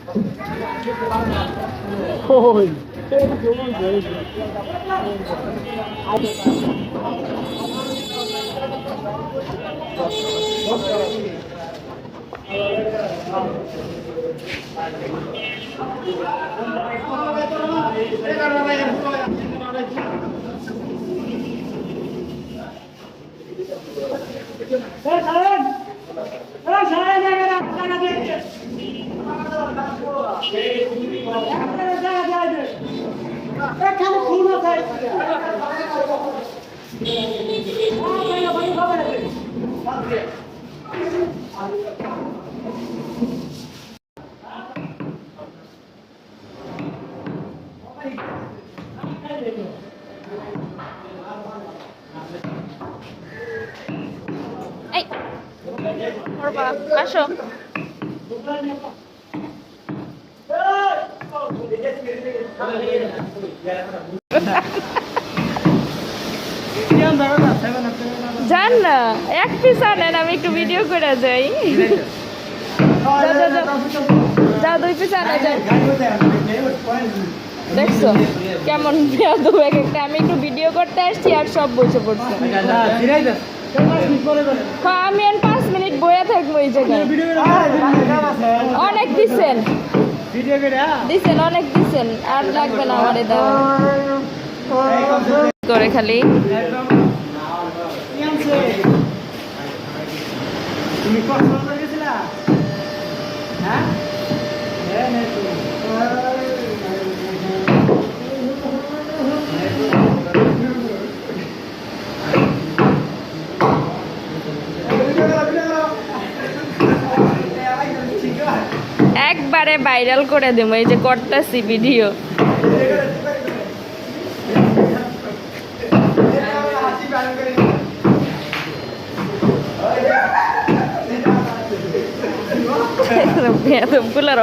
Ôi, এই করবা আসো জান না এক পিস আনেন আমি একটু ভিডিও করে যাই যা 2 পিস আনা যায় দেখছো কেমন বেয়াদব এক একটা আমি একটু ভিডিও করতে আসছি আর সব বসে পড়ছে আমি 5 মিনিট বইয়া থাকবো এই জায়গায় অনেক দিচ্ছেন অনেক দিচ্ছেন আর লাগবে না আমার দেওয়া করে খালি একবারে ভাইরাল করে দেবো এই যে করতেছি ভিডিও বেয়াদব গুলার